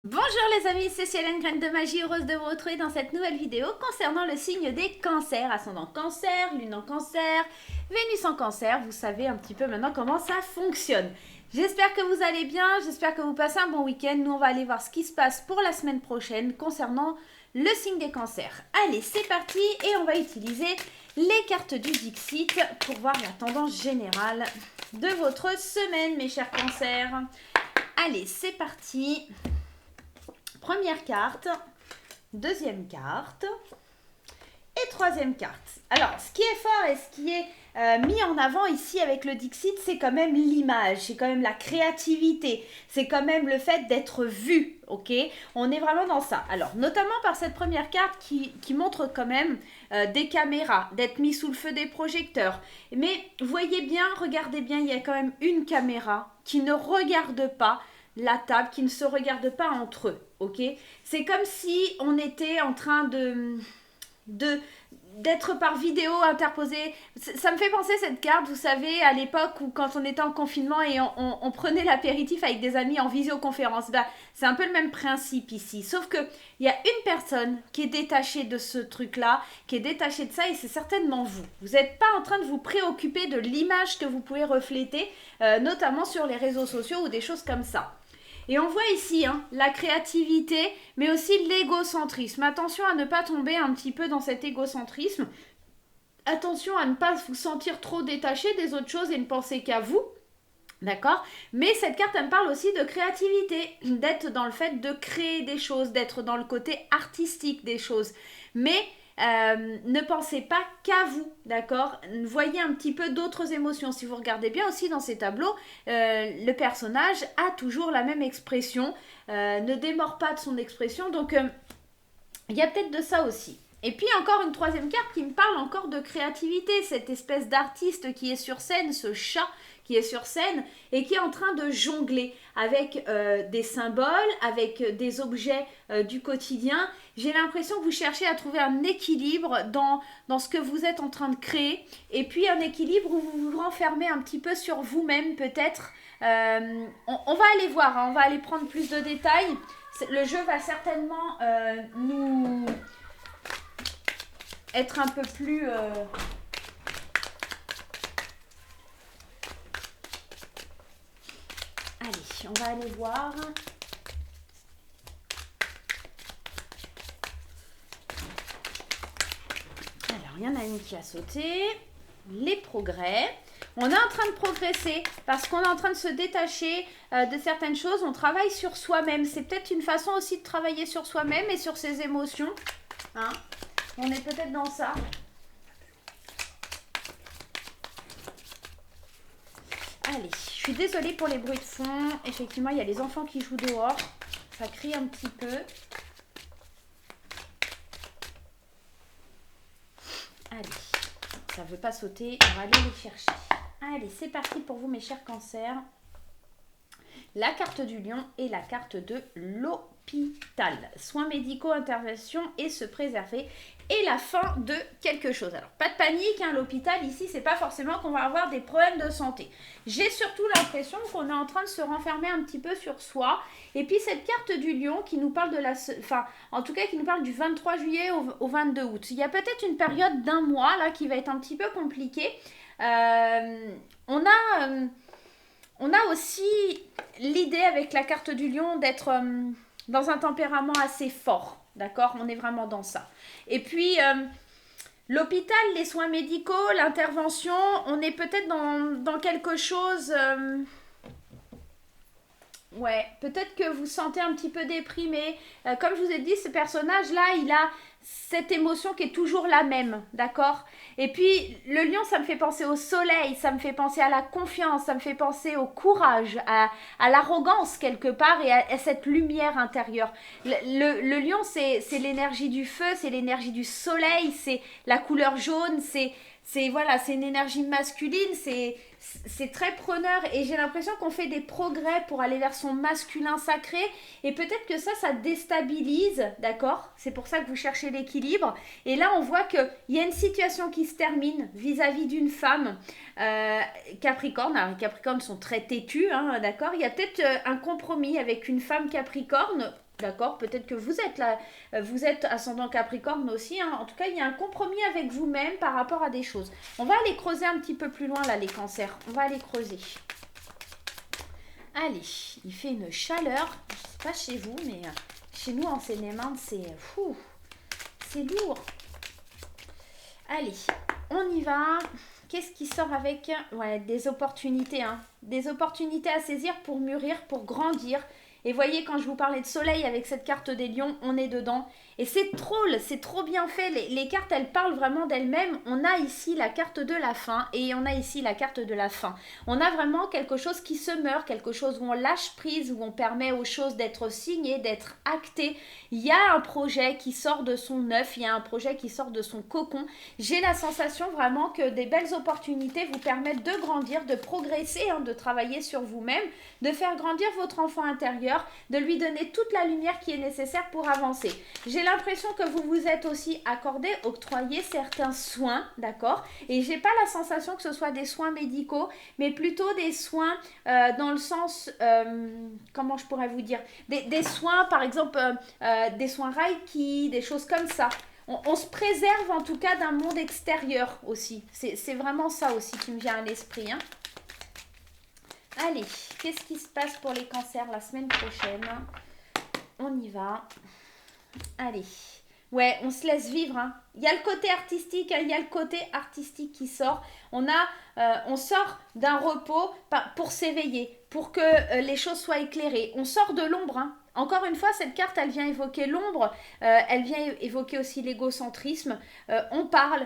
Bonjour les amis, c'est Célène Graine de Magie, heureuse de vous retrouver dans cette nouvelle vidéo concernant le signe des cancers, ascendant cancer, lune en cancer, Vénus en cancer, vous savez un petit peu maintenant comment ça fonctionne. J'espère que vous allez bien, j'espère que vous passez un bon week-end. Nous on va aller voir ce qui se passe pour la semaine prochaine concernant le signe des cancers. Allez, c'est parti et on va utiliser les cartes du Dixit pour voir la tendance générale de votre semaine mes chers cancers. Allez, c'est parti. Première carte, deuxième carte et troisième carte. Alors, ce qui est fort et ce qui est mis en avant ici avec le Dixit, c'est quand même l'image, c'est quand même la créativité, c'est quand même le fait d'être vu, ok? On est vraiment dans ça. Alors, notamment par cette première carte qui montre quand même des caméras, d'être mis sous le feu des projecteurs. Mais voyez bien, regardez bien, il y a quand même une caméra qui ne regarde pas la table, qui ne se regardent pas entre eux, ok? C'est comme si on était en train d'être par vidéo interposé. Ça me fait penser cette carte, vous savez, à l'époque où quand on était en confinement et on prenait l'apéritif avec des amis en visioconférence. Bah, c'est un peu le même principe ici, sauf que il y a une personne qui est détachée de ce truc-là, qui est détachée de ça, et c'est certainement vous. Vous n'êtes pas en train de vous préoccuper de l'image que vous pouvez refléter, notamment sur les réseaux sociaux ou des choses comme ça. Et on voit ici la créativité, mais aussi l'égocentrisme. Attention à ne pas tomber un petit peu dans cet égocentrisme. Attention à ne pas vous sentir trop détaché des autres choses et ne penser qu'à vous. D'accord? Mais cette carte, elle me parle aussi de créativité, d'être dans le fait de créer des choses, d'être dans le côté artistique des choses. Mais ne pensez pas qu'à vous, d'accord? Voyez un petit peu d'autres émotions. Si vous regardez bien aussi dans ces tableaux, le personnage a toujours la même expression, ne démord pas de son expression. Donc, il y a peut-être de ça aussi. Et puis encore une troisième carte qui me parle encore de créativité, cette espèce d'artiste qui est sur scène, ce chat qui est sur scène et qui est en train de jongler avec des symboles, avec des objets du quotidien. J'ai l'impression que vous cherchez à trouver un équilibre dans ce que vous êtes en train de créer et puis un équilibre où vous vous renfermez un petit peu sur vous-même peut-être. On va aller voir, on va aller prendre plus de détails. Le jeu va certainement nous être un peu plus... Allez, on va aller voir. Alors, il y en a une qui a sauté. Les progrès. On est en train de progresser parce qu'on est en train de se détacher de certaines choses. On travaille sur soi-même. C'est peut-être une façon aussi de travailler sur soi-même et sur ses émotions. Hein? On est peut-être dans ça. Allez, je suis désolée pour les bruits de fond. Effectivement, il y a les enfants qui jouent dehors. Ça crie un petit peu. Allez, ça ne veut pas sauter. On va aller les chercher. Allez, c'est parti pour vous, mes chers cancers. La carte du lion et la carte de l'hôpital. Soins médicaux, intervention et se préserver. Et la fin de quelque chose. Alors, pas de panique, l'hôpital ici, c'est pas forcément qu'on va avoir des problèmes de santé. J'ai surtout l'impression qu'on est en train de se renfermer un petit peu sur soi. Et puis cette carte du lion qui nous parle de la... Enfin, en tout cas, qui nous parle du 23 juillet au 22 août. Il y a peut-être une période d'un mois, là, qui va être un petit peu compliquée. On a aussi l'idée avec la carte du lion d'être dans un tempérament assez fort. D'accord? On est vraiment dans ça. Et puis, l'hôpital, les soins médicaux, l'intervention, on est peut-être dans quelque chose... ouais, peut-être que vous sentez un petit peu déprimé. Comme je vous ai dit, ce personnage-là, il a cette émotion qui est toujours la même, d'accord? Et puis, le lion, ça me fait penser au soleil, ça me fait penser à la confiance, ça me fait penser au courage, à l'arrogance quelque part et à cette lumière intérieure. Le lion, c'est l'énergie du feu, c'est l'énergie du soleil, c'est la couleur jaune, voilà, c'est une énergie masculine, c'est très preneur et j'ai l'impression qu'on fait des progrès pour aller vers son masculin sacré et peut-être que ça déstabilise, d'accord? C'est pour ça que vous cherchez l'équilibre et là on voit qu'il y a une situation qui se termine vis-à-vis d'une femme Capricorne. Alors, les Capricornes sont très têtus, d'accord? Il y a peut-être un compromis avec une femme Capricorne d'accord? Peut-être que vous êtes là, vous êtes ascendant Capricorne aussi, hein. En tout cas, il y a un compromis avec vous-même par rapport à des choses. On va aller creuser un petit peu plus loin, là, les cancers. On va aller creuser. Allez, il fait une chaleur, je sais pas chez vous, mais chez nous en Seine-et-Marne, c'est lourd. Allez, on y va. Qu'est-ce qui sort avec? Ouais, des opportunités, hein. Des opportunités à saisir pour mûrir, pour grandir. Et voyez, quand je vous parlais de soleil avec cette carte des lions, on est dedans. Et c'est trop bien fait. Les cartes, elles parlent vraiment d'elles-mêmes. On a ici la carte de la fin et on a ici la carte de la fin. On a vraiment quelque chose qui se meurt, quelque chose où on lâche prise, où on permet aux choses d'être signées, d'être actées. Il y a un projet qui sort de son œuf, il y a un projet qui sort de son cocon. J'ai la sensation vraiment que des belles opportunités vous permettent de grandir, de progresser, hein, de travailler sur vous-même, de faire grandir votre enfant intérieur, de lui donner toute la lumière qui est nécessaire pour avancer. J'ai l'impression que vous vous êtes aussi accordé, octroyé certains soins, d'accord? Et j'ai pas la sensation que ce soit des soins médicaux, mais plutôt des soins dans le sens, comment je pourrais vous dire, des soins, par exemple, des soins Reiki, des choses comme ça. On se préserve en tout cas d'un monde extérieur aussi. C'est vraiment ça aussi qui me vient à l'esprit, hein. Allez, qu'est-ce qui se passe pour les cancers la semaine prochaine? On y va. Allez. Ouais, on se laisse vivre, hein. Il y a le côté artistique, hein, il y a le côté artistique qui sort. On sort d'un repos pour s'éveiller, pour que les choses soient éclairées. On sort de l'ombre, hein. Encore une fois, cette carte, elle vient évoquer l'ombre, elle vient évoquer aussi l'égocentrisme. On parle,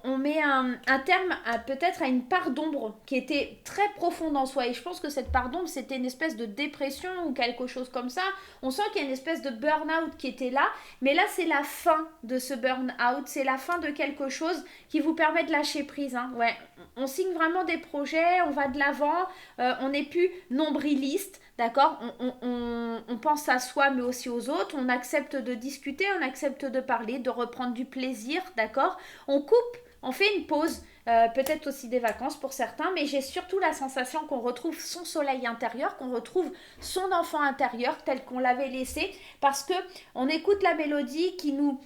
on met un terme peut-être à une part d'ombre qui était très profonde en soi. Et je pense que cette part d'ombre, c'était une espèce de dépression ou quelque chose comme ça. On sent qu'il y a une espèce de burn-out qui était là. Mais là, c'est la fin de ce burn-out. C'est la fin de quelque chose qui vous permet de lâcher prise, hein. Ouais, on signe vraiment des projets, on va de l'avant, on n'est plus nombriliste. D'accord, on pense à soi mais aussi aux autres, on accepte de discuter, on accepte de parler, de reprendre du plaisir, d'accord. On coupe, on fait une pause, peut-être aussi des vacances pour certains, mais j'ai surtout la sensation qu'on retrouve son soleil intérieur, qu'on retrouve son enfant intérieur tel qu'on l'avait laissé, parce que on écoute la mélodie qui nous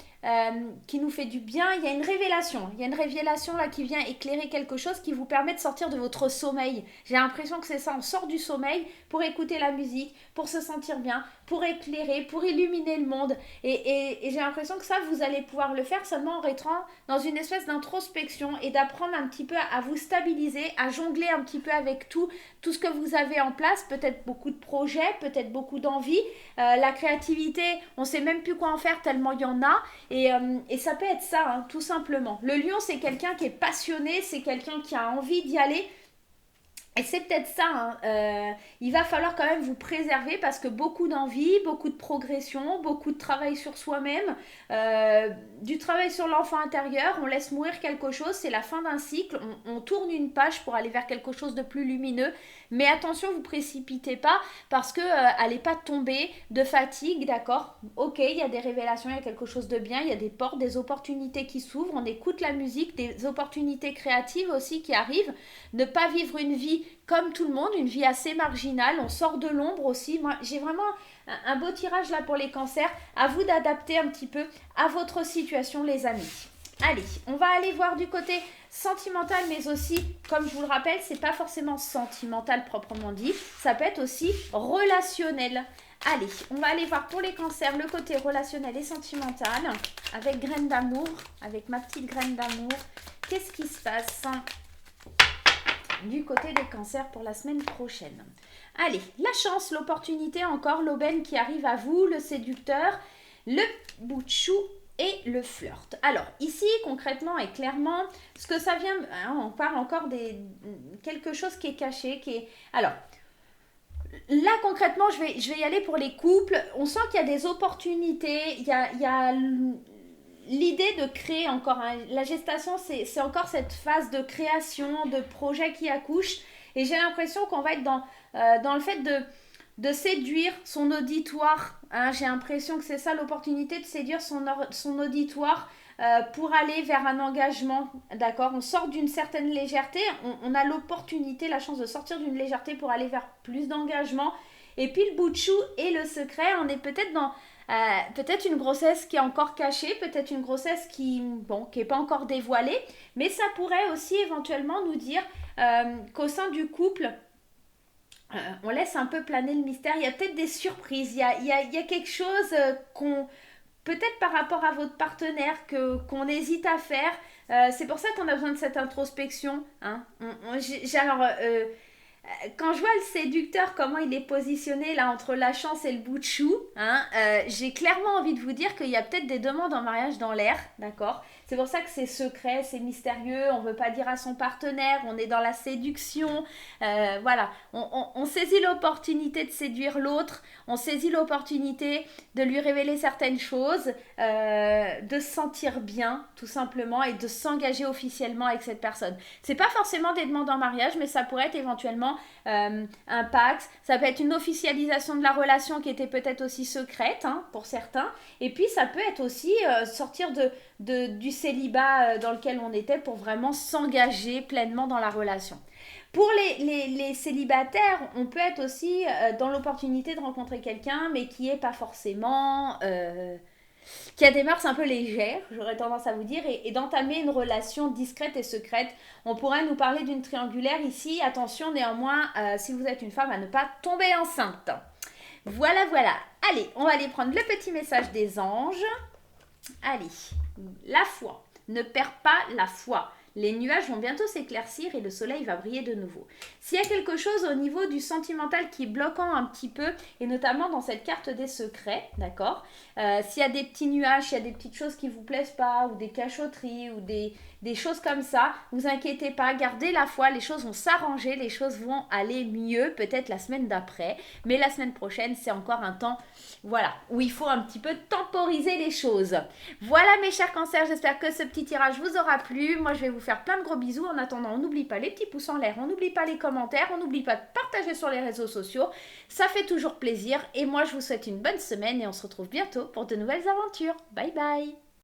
fait du bien. Il y a une révélation là qui vient éclairer quelque chose qui vous permet de sortir de votre sommeil. J'ai l'impression que c'est ça, on sort du sommeil pour écouter la musique, pour se sentir bien, pour éclairer, pour illuminer le monde. Et j'ai l'impression que ça, vous allez pouvoir le faire seulement en rentrant dans une espèce d'introspection et d'apprendre un petit peu à vous stabiliser, à jongler un petit peu avec tout ce que vous avez en place, peut-être beaucoup de projets, peut-être beaucoup d'envie. La créativité, on ne sait même plus quoi en faire tellement il y en a. Et ça peut être ça, hein, tout simplement. Le lion, c'est quelqu'un qui est passionné, c'est quelqu'un qui a envie d'y aller. Et c'est peut-être ça, hein. Il va falloir quand même vous préserver parce que beaucoup d'envie, beaucoup de progression, beaucoup de travail sur soi-même, du travail sur l'enfant intérieur, on laisse mourir quelque chose, c'est la fin d'un cycle, on tourne une page pour aller vers quelque chose de plus lumineux. Mais attention, vous précipitez pas parce que allez pas tomber de fatigue, d'accord? Ok, il y a des révélations, il y a quelque chose de bien, il y a des portes, des opportunités qui s'ouvrent, on écoute la musique, des opportunités créatives aussi qui arrivent. Ne pas vivre une vie comme tout le monde, une vie assez marginale, on sort de l'ombre aussi. Moi, j'ai vraiment un beau tirage là pour les cancers. À vous d'adapter un petit peu à votre situation, les amis. Allez, on va aller voir du côté sentimental, mais aussi, comme je vous le rappelle, c'est pas forcément sentimental proprement dit, ça peut être aussi relationnel. Allez, on va aller voir pour les cancers le côté relationnel et sentimental, avec graine d'amour, avec ma petite graine d'amour. Qu'est-ce qui se passe du côté des cancers pour la semaine prochaine? Allez, la chance, l'opportunité encore, l'aubaine qui arrive à vous, le séducteur, le bout de chou et le flirt. Alors, ici, concrètement et clairement, ce que ça vient, hein, on parle encore de quelque chose qui est caché, qui est... Alors, là, concrètement, je vais y aller pour les couples. On sent qu'il y a des opportunités, il y a l'idée de créer encore, hein. La gestation, c'est encore cette phase de création, de projet qui accouche. Et j'ai l'impression qu'on va être dans le fait de séduire son auditoire, hein. J'ai l'impression que c'est ça l'opportunité, de séduire son auditoire pour aller vers un engagement, d'accord? On sort d'une certaine légèreté, on a l'opportunité, la chance de sortir d'une légèreté pour aller vers plus d'engagement. Et puis le bout de chou et le secret, on est peut-être dans peut-être une grossesse qui est encore cachée, peut-être une grossesse qui est pas encore dévoilée, mais ça pourrait aussi éventuellement nous dire qu'au sein du couple, on laisse un peu planer le mystère. Il y a peut-être des surprises, il y a quelque chose peut-être par rapport à votre partenaire qu'on hésite à faire. C'est pour ça qu'on a besoin de cette introspection. Hein. Alors, quand je vois le séducteur, comment il est positionné là entre la chance et le bout de chou, hein, j'ai clairement envie de vous dire qu'il y a peut-être des demandes en mariage dans l'air, d'accord? C'est pour ça que c'est secret, c'est mystérieux, on ne veut pas dire à son partenaire, on est dans la séduction, voilà. On saisit l'opportunité de séduire l'autre, on saisit l'opportunité de lui révéler certaines choses, de se sentir bien, tout simplement, et de s'engager officiellement avec cette personne. C'est pas forcément des demandes en mariage, mais ça pourrait être éventuellement un Pacs, ça peut être une officialisation de la relation qui était peut-être aussi secrète, hein, pour certains, et puis ça peut être aussi sortir du célibat dans lequel on était pour vraiment s'engager pleinement dans la relation. Pour les célibataires, on peut être aussi dans l'opportunité de rencontrer quelqu'un, mais qui est pas forcément... qui a des mœurs un peu légères, j'aurais tendance à vous dire, et d'entamer une relation discrète et secrète. On pourrait nous parler d'une triangulaire ici. Attention néanmoins, si vous êtes une femme, à ne pas tomber enceinte. Voilà, voilà. Allez, on va aller prendre le petit message des anges. Allez, la foi. Ne perds pas la foi. Les nuages vont bientôt s'éclaircir et le soleil va briller de nouveau. S'il y a quelque chose au niveau du sentimental qui est bloquant un petit peu, et notamment dans cette carte des secrets, d'accord, s'il y a des petits nuages, s'il y a des petites choses qui ne vous plaisent pas, ou des cachotteries, ou des choses comme ça, vous inquiétez pas, gardez la foi, les choses vont s'arranger, les choses vont aller mieux, peut-être la semaine d'après, mais la semaine prochaine, c'est encore un temps, voilà, où il faut un petit peu temporiser les choses. Voilà mes chers cancers, j'espère que ce petit tirage vous aura plu. Moi, je vais vous faire plein de gros bisous. En attendant, on n'oublie pas les petits pouces en l'air, on n'oublie pas les commentaires, on n'oublie pas de partager sur les réseaux sociaux. Ça fait toujours plaisir. Et moi, je vous souhaite une bonne semaine et on se retrouve bientôt pour de nouvelles aventures. Bye bye!